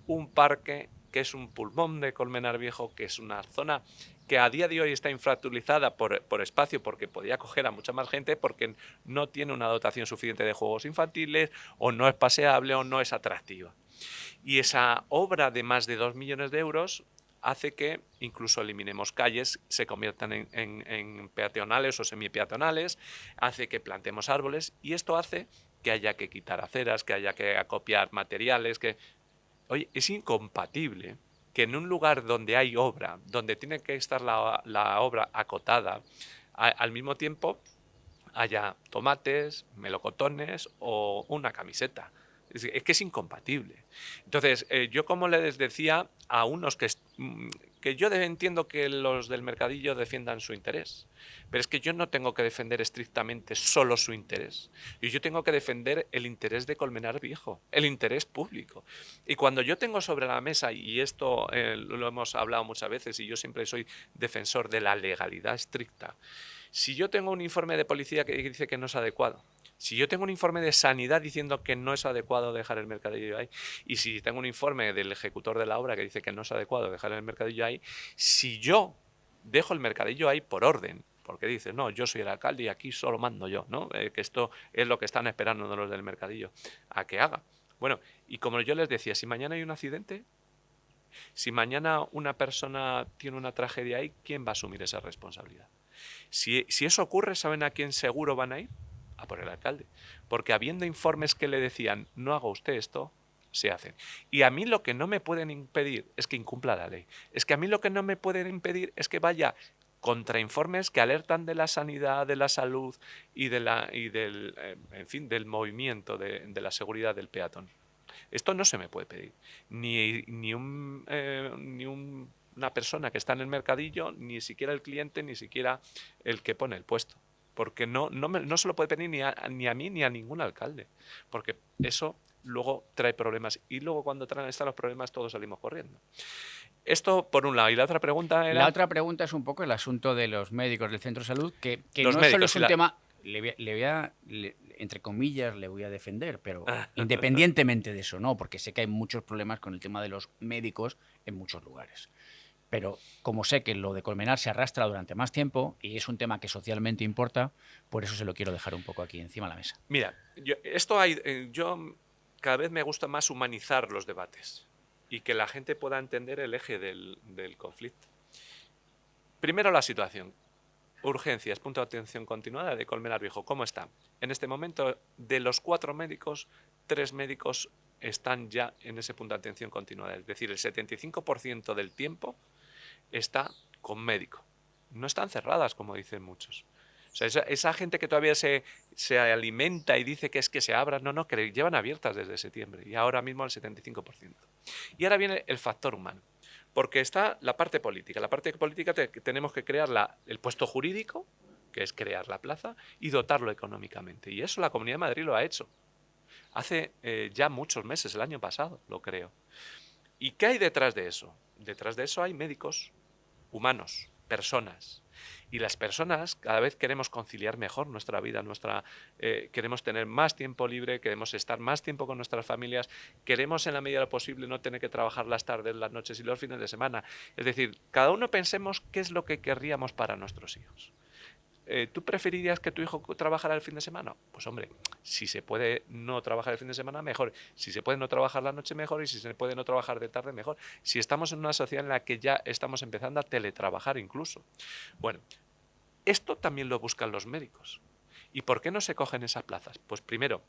un parque que es un pulmón de Colmenar Viejo, que es una zona que a día de hoy está infrautilizada por espacio porque podía acoger a mucha más gente porque no tiene una dotación suficiente de juegos infantiles o no es paseable o no es atractiva. Y esa obra de más de 2 millones de euros hace que incluso eliminemos calles, se conviertan en peatonales o semipeatonales, hace que plantemos árboles y esto hace que haya que quitar aceras, que haya que acopiar materiales, que... Oye, es incompatible que en un lugar donde hay obra, donde tiene que estar la obra acotada, al mismo tiempo haya tomates, melocotones o una camiseta. Es que es incompatible. Entonces, yo como les decía a unos que yo entiendo que los del mercadillo defiendan su interés, pero es que yo no tengo que defender estrictamente solo su interés. Y yo tengo que defender el interés de Colmenar Viejo, el interés público. Y cuando yo tengo sobre la mesa, y esto lo hemos hablado muchas veces, y yo siempre soy defensor de la legalidad estricta, si yo tengo un informe de policía que dice que no es adecuado, si yo tengo un informe de sanidad diciendo que no es adecuado dejar el mercadillo ahí, y si tengo un informe del ejecutor de la obra que dice que no es adecuado dejar el mercadillo ahí, si yo dejo el mercadillo ahí por orden, porque dice, no, yo soy el alcalde y aquí solo mando yo, ¿no? Que esto es lo que están esperando los del mercadillo a que haga. Bueno, y como yo les decía, si mañana hay un accidente, si mañana una persona tiene una tragedia ahí, ¿quién va a asumir esa responsabilidad? Si eso ocurre, ¿saben a quién seguro van a ir? A por el alcalde. Porque habiendo informes que le decían, no haga usted esto, se hacen. Y a mí lo que no me pueden impedir es que incumpla la ley. Es que a mí lo que no me pueden impedir es que vaya contra informes que alertan de la sanidad, de la salud y en fin, del movimiento, de la seguridad del peatón. Esto no se me puede pedir. Ni una persona que está en el mercadillo, ni siquiera el cliente, ni siquiera el que pone el puesto. Porque no se lo puede pedir ni a mí ni a ningún alcalde. Porque eso luego trae problemas. Y luego cuando están los problemas todos salimos corriendo. Esto por un lado. Y la otra pregunta era... La otra pregunta es un poco el asunto de los médicos del centro de salud, que Los no solo médicos es y un la- tema, entre comillas, le voy a defender, pero independientemente de eso, no, porque sé que hay muchos problemas con el tema de los médicos en muchos lugares. Pero como sé que lo de Colmenar se arrastra durante más tiempo y es un tema que socialmente importa, por eso se lo quiero dejar un poco aquí encima de la mesa. Mira, yo cada vez me gusta más humanizar los debates y que la gente pueda entender el eje del conflicto. Primero la situación. Urgencias, punto de atención continuada de Colmenar Viejo. ¿Cómo está? En este momento, de los 4 médicos, 3 médicos están ya en ese punto de atención continuada. Es decir, el 75% del tiempo está con médico. No están cerradas, como dicen muchos. O sea, esa gente que todavía se alimenta y dice que es que se abran, no, que llevan abiertas desde septiembre y ahora mismo al 75%. Y ahora viene el factor humano, porque está la parte política. La parte política tenemos que crear el puesto jurídico, que es crear la plaza, y dotarlo económicamente. Y eso la Comunidad de Madrid lo ha hecho. Hace ya muchos meses, el año pasado, lo creo. ¿Y qué hay detrás de eso? Detrás de eso hay médicos, humanos, personas. Y las personas cada vez queremos conciliar mejor nuestra vida, queremos tener más tiempo libre, queremos estar más tiempo con nuestras familias, queremos en la medida de lo posible no tener que trabajar las tardes, las noches y los fines de semana. Es decir, cada uno pensemos qué es lo que querríamos para nuestros hijos. ¿Tú preferirías que tu hijo trabajara el fin de semana? Pues hombre, si se puede no trabajar el fin de semana, mejor. Si se puede no trabajar la noche, mejor. Y si se puede no trabajar de tarde, mejor. Si estamos en una sociedad en la que ya estamos empezando a teletrabajar incluso. Bueno, esto también lo buscan los médicos. ¿Y por qué no se cogen esas plazas? Pues primero,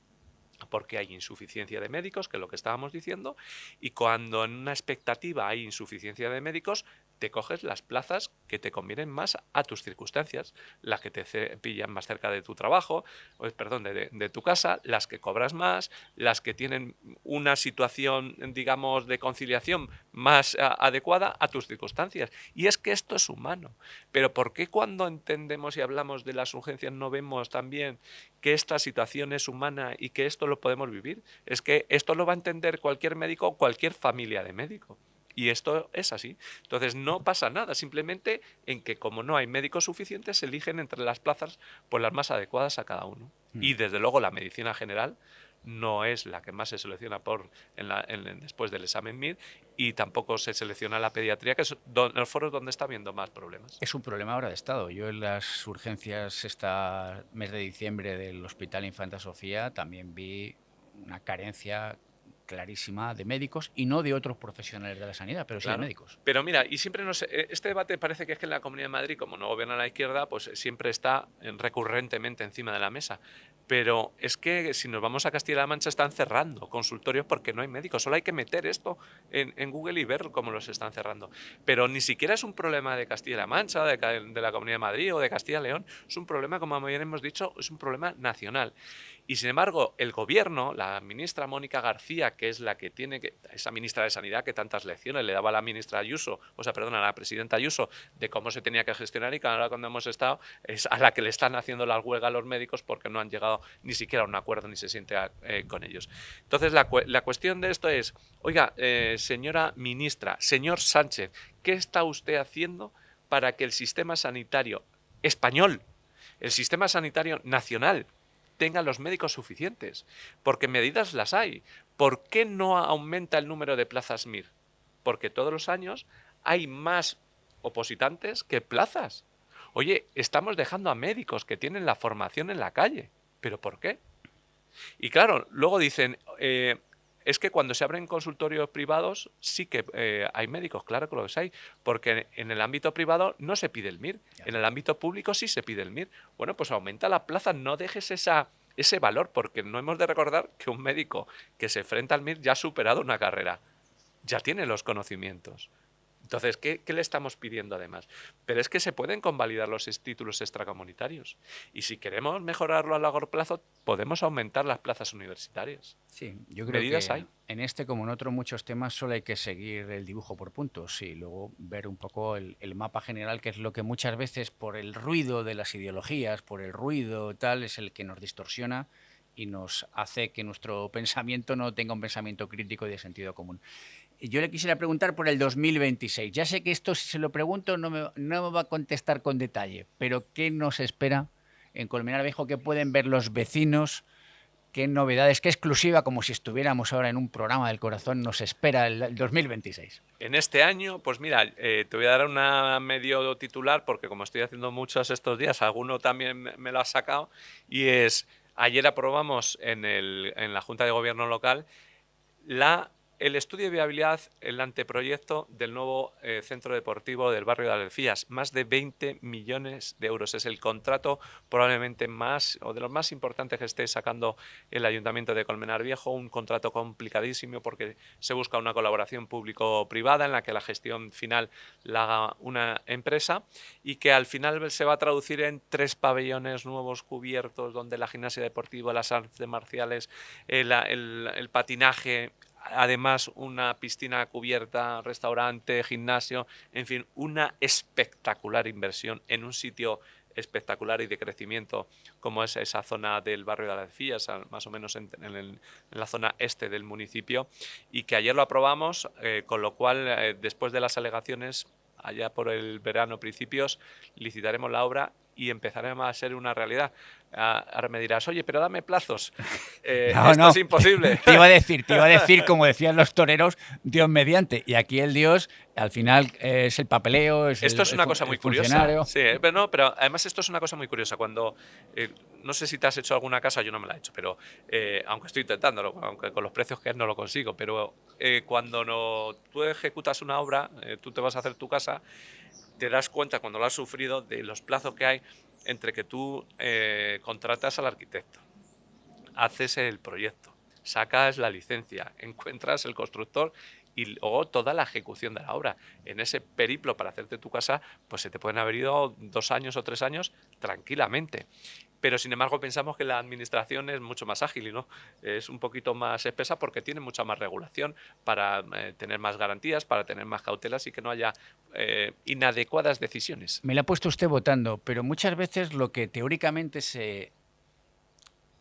porque hay insuficiencia de médicos, que es lo que estábamos diciendo, y cuando en una expectativa hay insuficiencia de médicos, te coges las plazas que te convienen más a tus circunstancias, las que te pillan más cerca de tu trabajo, de tu casa, las que cobras más, las que tienen una situación, digamos, de conciliación más adecuada a tus circunstancias. Y es que esto es humano. Pero ¿por qué cuando entendemos y hablamos de las urgencias no vemos también que esta situación es humana y que esto lo podemos vivir? Es que esto lo va a entender cualquier médico o cualquier familia de médico. Y esto es así. Entonces no pasa nada, simplemente en que como no hay médicos suficientes, se eligen entre las plazas pues las más adecuadas a cada uno. Y desde luego la medicina general no es la que más se selecciona después del examen MIR, y tampoco se selecciona la pediatría, que es los foros donde está habiendo más problemas. Es un problema ahora de Estado. Yo en las urgencias este mes de diciembre del Hospital Infanta Sofía también vi una carencia clarísima de médicos y no de otros profesionales de la sanidad, pero sí Claro. de médicos. Pero mira, y siempre este debate parece que es que en la Comunidad de Madrid, como no gobierna la izquierda, pues siempre está recurrentemente encima de la mesa. Pero es que si nos vamos a Castilla-La Mancha están cerrando consultorios porque no hay médicos. Solo hay que meter esto en Google y ver cómo los están cerrando. Pero ni siquiera es un problema de Castilla-La Mancha, de la Comunidad de Madrid o de Castilla y León. Es un problema, como bien hemos dicho, es un problema nacional. Y sin embargo, el gobierno, la ministra Mónica García, que es la que tiene esa ministra de Sanidad que tantas lecciones le daba a la ministra Ayuso, a la presidenta Ayuso, de cómo se tenía que gestionar, y que ahora cuando hemos estado es a la que le están haciendo la huelga a los médicos porque no han llegado ni siquiera a un acuerdo ni se siente con ellos. Entonces la cuestión de esto es, oiga, señora ministra, señor Sánchez, ¿qué está usted haciendo para que el sistema sanitario español, el sistema sanitario nacional, tenga los médicos suficientes? Porque medidas las hay. ¿Por qué no aumenta el número de plazas MIR? Porque todos los años hay más opositantes que plazas. Oye, estamos dejando a médicos que tienen la formación en la calle. ¿Pero por qué? Y claro, luego dicen, es que cuando se abren consultorios privados sí que hay médicos, claro que los hay, porque en el ámbito privado no se pide el MIR, en el ámbito público sí se pide el MIR. Bueno, pues aumenta la plaza, no dejes ese valor, porque no hemos de recordar que un médico que se enfrenta al MIR ya ha superado una carrera, ya tiene los conocimientos. Entonces, ¿qué le estamos pidiendo además? Pero es que se pueden convalidar los títulos extracomunitarios. Y si queremos mejorarlo a largo plazo, podemos aumentar las plazas universitarias. Sí, yo creo Medidas que hay. en este, como en otros muchos temas, solo hay que seguir el dibujo por puntos y luego ver un poco el mapa general, que es lo que muchas veces, por el ruido de las ideologías, por el ruido tal, es el que nos distorsiona y nos hace que nuestro pensamiento no tenga un pensamiento crítico y de sentido común. Yo le quisiera preguntar por el 2026. Ya sé que esto, si se lo pregunto, no me va a contestar con detalle, pero ¿qué nos espera en Colmenar Viejo? ¿Qué pueden ver los vecinos? ¿Qué novedades, qué exclusiva, como si estuviéramos ahora en un programa del corazón, nos espera el 2026? En este año, pues mira, te voy a dar una medio titular, porque como estoy haciendo muchos estos días, alguno también me lo ha sacado, y es, ayer aprobamos en la Junta de Gobierno local el estudio de viabilidad, el anteproyecto del nuevo centro deportivo del barrio de Algeciras. Más de 20 millones de euros. Es el contrato probablemente más, o de los más importantes que esté sacando el Ayuntamiento de Colmenar Viejo. Un contrato complicadísimo porque se busca una colaboración público-privada en la que la gestión final la haga una empresa y que al final se va a traducir en 3 pabellones nuevos cubiertos donde la gimnasia deportiva, las artes marciales, el patinaje, además una piscina cubierta, restaurante, gimnasio, en fin, una espectacular inversión en un sitio espectacular y de crecimiento como es esa zona del barrio de Algeciras, más o menos en la zona este del municipio, y que ayer lo aprobamos, con lo cual después de las alegaciones, allá por el verano principios, licitaremos la obra y empezaremos a ser una realidad. Ahora me dirás, oye, pero dame plazos. Esto es imposible. Te iba a decir, como decían los toreros, Dios mediante. Y aquí el Dios, al final, es el papeleo, esto es una cosa muy curiosa. Sí, pero además esto es una cosa muy curiosa. Cuando, no sé si te has hecho alguna casa, yo no me la he hecho, pero aunque estoy intentándolo, aunque con los precios que es no lo consigo, pero cuando tú ejecutas una obra, tú te vas a hacer tu casa, te das cuenta cuando lo has sufrido de los plazos que hay entre que tú contratas al arquitecto, haces el proyecto, sacas la licencia, encuentras el constructor y luego toda la ejecución de la obra. En ese periplo para hacerte tu casa, pues se te pueden haber ido 2 años o 3 años tranquilamente. Pero sin embargo pensamos que la administración es mucho más ágil y no, es un poquito más espesa porque tiene mucha más regulación para tener más garantías, para tener más cautelas y que no haya inadecuadas decisiones. Me la ha puesto usted votando, pero muchas veces lo que teóricamente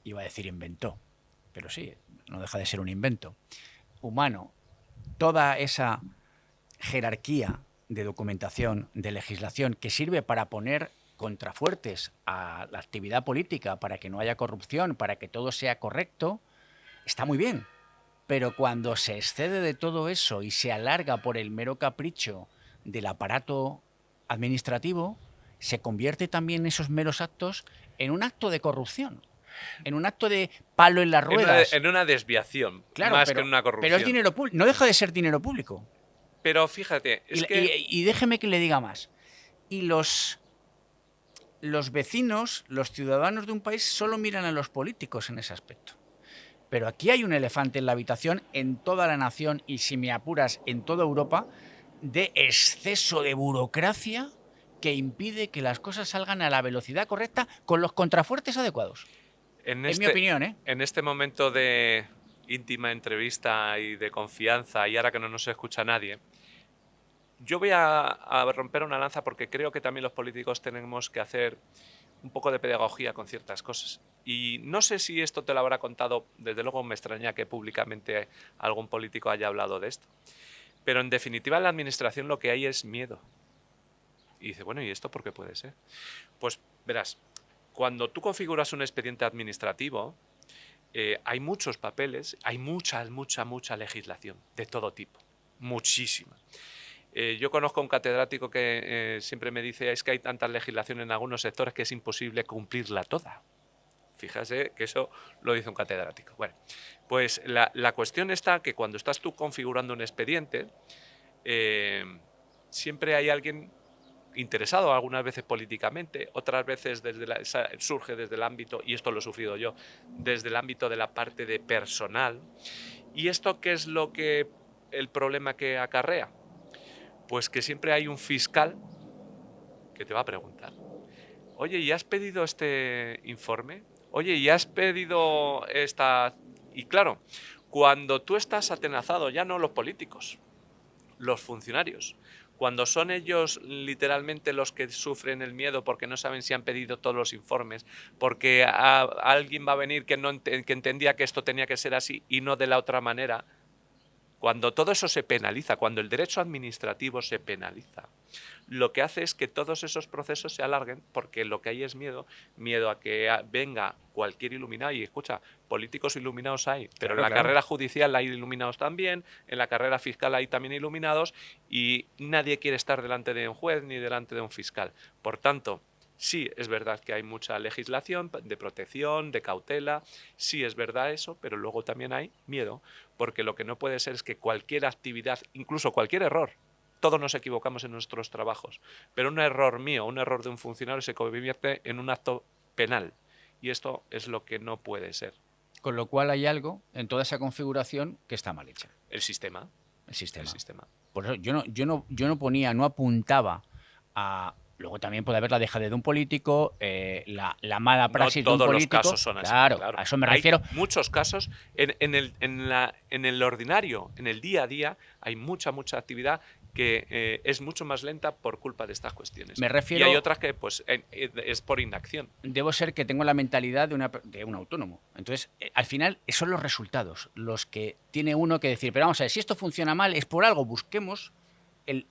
iba a decir inventó, pero sí, no deja de ser un invento humano, toda esa jerarquía de documentación, de legislación que sirve para poner contrafuertes a la actividad política, para que no haya corrupción, para que todo sea correcto, está muy bien. Pero cuando se excede de todo eso y se alarga por el mero capricho del aparato administrativo, se convierte también esos meros actos en un acto de corrupción, en un acto de palo en las ruedas. En una desviación, claro, más que en una corrupción. Pero es dinero público, no deja de ser dinero público. Pero fíjate, y déjeme que le diga más. Y los los vecinos, los ciudadanos de un país solo miran a los políticos en ese aspecto. Pero aquí hay un elefante en la habitación, en toda la nación y, si me apuras, en toda Europa, de exceso de burocracia que impide que las cosas salgan a la velocidad correcta con los contrafuertes adecuados. En En mi este, opinión, ¿eh? en este momento de íntima entrevista y de confianza, y ahora que no nos escucha nadie, yo voy a romper una lanza porque creo que también los políticos tenemos que hacer un poco de pedagogía con ciertas cosas. Y no sé si esto te lo habrá contado, desde luego me extraña que públicamente algún político haya hablado de esto. Pero en definitiva en la administración lo que hay es miedo. Y dice, bueno, ¿y esto por qué puede ser? Pues verás, cuando tú configuras un expediente administrativo, hay muchos papeles, hay mucha legislación de todo tipo, muchísima. Yo conozco a un catedrático que siempre me dice es que hay tanta legislación en algunos sectores que es imposible cumplirla toda. Fíjate que eso lo dice un catedrático. Bueno, pues la cuestión está que cuando estás tú configurando un expediente, siempre hay alguien interesado, algunas veces políticamente, otras veces surge desde el ámbito, y esto lo he sufrido yo, desde el ámbito de la parte de personal. ¿Y esto qué es el problema que acarrea? Pues que siempre hay un fiscal que te va a preguntar, oye, ¿y has pedido este informe? Oye, ¿y has pedido esta...? Y claro, cuando tú estás atenazado, ya no los políticos, los funcionarios, cuando son ellos literalmente los que sufren el miedo porque no saben si han pedido todos los informes, porque alguien va a venir que entendía que esto tenía que ser así y no de la otra manera, cuando todo eso se penaliza, cuando el derecho administrativo se penaliza, lo que hace es que todos esos procesos se alarguen porque lo que hay es miedo a que venga cualquier iluminado. Y escucha, políticos iluminados hay, pero en la carrera judicial hay iluminados también, en la carrera fiscal hay también iluminados y nadie quiere estar delante de un juez ni delante de un fiscal. Por tanto, sí, es verdad que hay mucha legislación de protección, de cautela, sí es verdad eso, pero luego también hay miedo, porque lo que no puede ser es que cualquier actividad, incluso cualquier error, todos nos equivocamos en nuestros trabajos, pero un error mío, un error de un funcionario se convierte en un acto penal, y esto es lo que no puede ser. Con lo cual hay algo en toda esa configuración que está mal hecha. El sistema. El sistema. El sistema. Por eso no apuntaba a... Luego también puede haber la dejadez de un político, la mala praxis de un político. No todos los casos son así. Claro, a eso me refiero. Hay muchos casos. En el ordinario, en el día a día, hay mucha actividad que es mucho más lenta por culpa de estas cuestiones. Me refiero, y hay otras que pues es por inacción. Debo ser que tengo la mentalidad de un autónomo. Entonces, al final, son los resultados los que tiene uno que decir, pero vamos a ver, si esto funciona mal, es por algo, busquemos el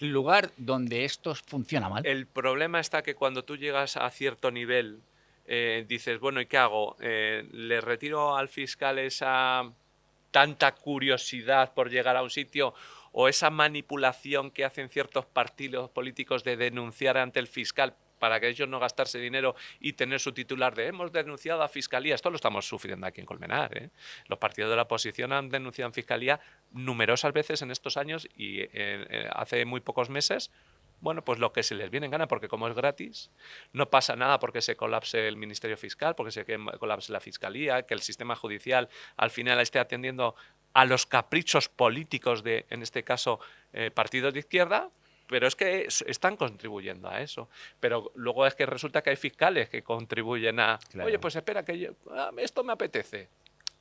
lugar donde esto funciona mal. El problema está que cuando tú llegas a cierto nivel, dices, bueno, ¿y qué hago? ¿Le retiro al fiscal esa tanta curiosidad por llegar a un sitio o esa manipulación que hacen ciertos partidos políticos de denunciar ante el fiscal para que ellos no gastarse dinero y tener su titular de hemos denunciado a Fiscalía? Esto lo estamos sufriendo aquí en Colmenar, ¿eh? Los partidos de la oposición han denunciado en Fiscalía numerosas veces en estos años y hace muy pocos meses. Bueno, pues lo que se les viene en gana, porque como es gratis, no pasa nada porque se colapse el Ministerio Fiscal, porque se colapse la Fiscalía, que el sistema judicial al final esté atendiendo a los caprichos políticos de, en este caso, partidos de izquierda, pero es que están contribuyendo a eso. Pero luego es que resulta que hay fiscales que contribuyen a, claro, oye, pues espera, que esto me apetece.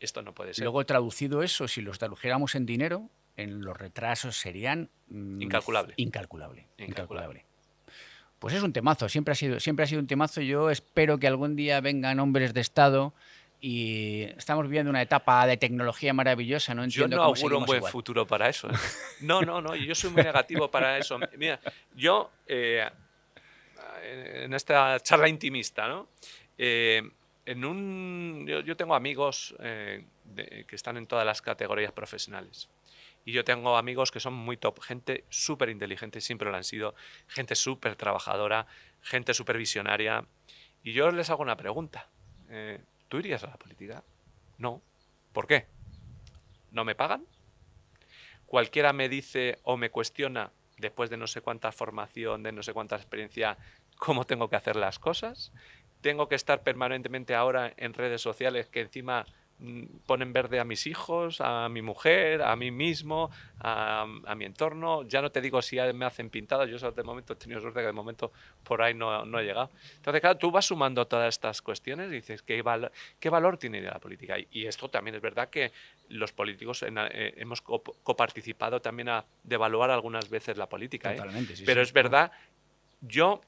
Esto no puede ser. Luego, traducido eso, si los tradujéramos en dinero, en los retrasos serían incalculable. Pues es un temazo, siempre ha sido un temazo. Yo espero que algún día vengan hombres de Estado y estamos viviendo una etapa de tecnología maravillosa. No entiendo. Yo no auguro un buen futuro para eso, ¿eh? No, yo soy muy negativo para eso. Mira, yo en esta charla intimista, ¿no? Yo tengo amigos que están en todas las categorías profesionales. Y yo tengo amigos que son muy top, gente súper inteligente, siempre lo han sido, gente súper trabajadora, gente súper visionaria. Y yo les hago una pregunta. ¿Tú irías a la política? No. ¿Por qué? ¿No me pagan? Cualquiera me dice o me cuestiona, después de no sé cuánta formación, de no sé cuánta experiencia, cómo tengo que hacer las cosas. Tengo que estar permanentemente ahora en redes sociales que encima ponen verde a mis hijos, a mi mujer, a mí mismo, a mi entorno. Ya no te digo si me hacen pintadas, yo de momento he tenido suerte que de momento por ahí no he llegado. Entonces, claro, tú vas sumando todas estas cuestiones y dices, ¿qué valor tiene la política? Y esto también es verdad que los políticos hemos coparticipado también a devaluar algunas veces la política. Totalmente, sí, Pero sí. es verdad, yo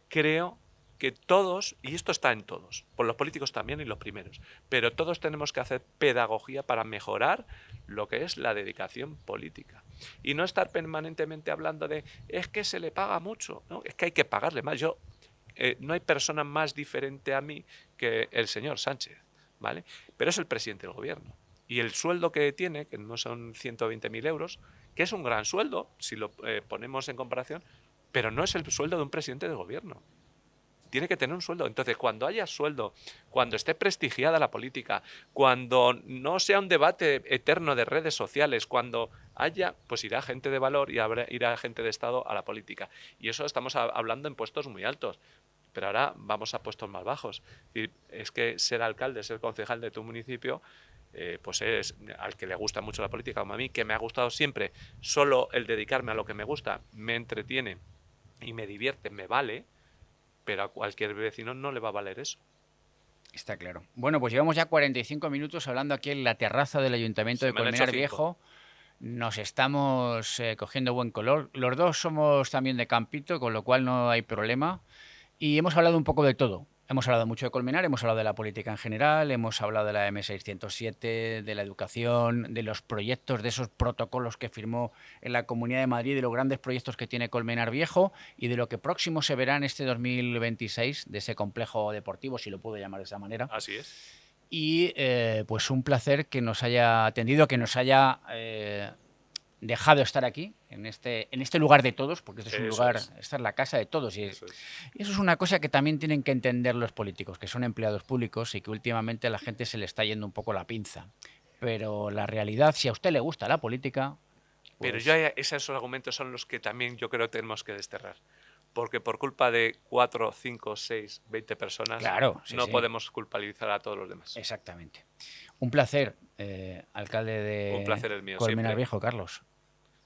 creo que todos, y esto está en todos, por los políticos también y los primeros, pero todos tenemos que hacer pedagogía para mejorar lo que es la dedicación política. Y no estar permanentemente hablando de, es que se le paga mucho, ¿no? Es que hay que pagarle más. No hay persona más diferente a mí que el señor Sánchez, ¿vale? Pero es el presidente del gobierno. Y el sueldo que tiene, que no son 120.000 euros, que es un gran sueldo, si lo ponemos en comparación, pero no es el sueldo de un presidente del gobierno. Tiene que tener un sueldo. Entonces, cuando haya sueldo, cuando esté prestigiada la política, cuando no sea un debate eterno de redes sociales, cuando haya, pues irá gente de valor y irá gente de Estado a la política. Y eso estamos hablando en puestos muy altos. Pero ahora vamos a puestos más bajos. Es que ser alcalde, ser concejal de tu municipio, pues es al que le gusta mucho la política, como a mí, que me ha gustado siempre. Solo el dedicarme a lo que me gusta me entretiene y me divierte, me vale. Pero a cualquier vecino no le va a valer eso. Está claro. Bueno, pues llevamos ya 45 minutos hablando aquí en la terraza del Ayuntamiento Se de me han hecho Colmenar 5. Viejo. Nos estamos cogiendo buen color. Los dos somos también de Campito, con lo cual no hay problema. Y hemos hablado un poco de todo. Hemos hablado mucho de Colmenar, hemos hablado de la política en general, hemos hablado de la M607, de la educación, de los proyectos, de esos protocolos que firmó en la Comunidad de Madrid, de los grandes proyectos que tiene Colmenar Viejo y de lo que próximo se verá en este 2026, de ese complejo deportivo, si lo puedo llamar de esa manera. Así es. Y pues un placer que nos haya atendido, que nos haya dejado estar aquí, en este lugar de todos, porque este es un lugar, esta es la casa de todos. Y eso es una cosa que también tienen que entender los políticos, que son empleados públicos y que últimamente a la gente se le está yendo un poco la pinza. Pero la realidad, si a usted le gusta la política... Pues... Pero ya esos argumentos son los que también yo creo tenemos que desterrar. Porque por culpa de 4, 5, 6, 20 personas, claro, no podemos culpabilizar a todos los demás. Exactamente. Un placer, alcalde de Un placer el mío, Colmenar siempre. Viejo, Carlos.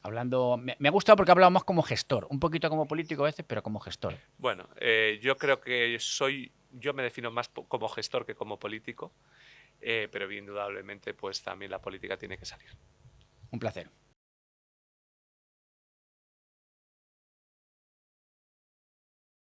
Hablando, me ha gustado porque ha hablado más como gestor, un poquito como político a veces, pero como gestor. Bueno, yo creo que yo me defino más como gestor que como político, pero indudablemente pues también la política tiene que salir. Un placer.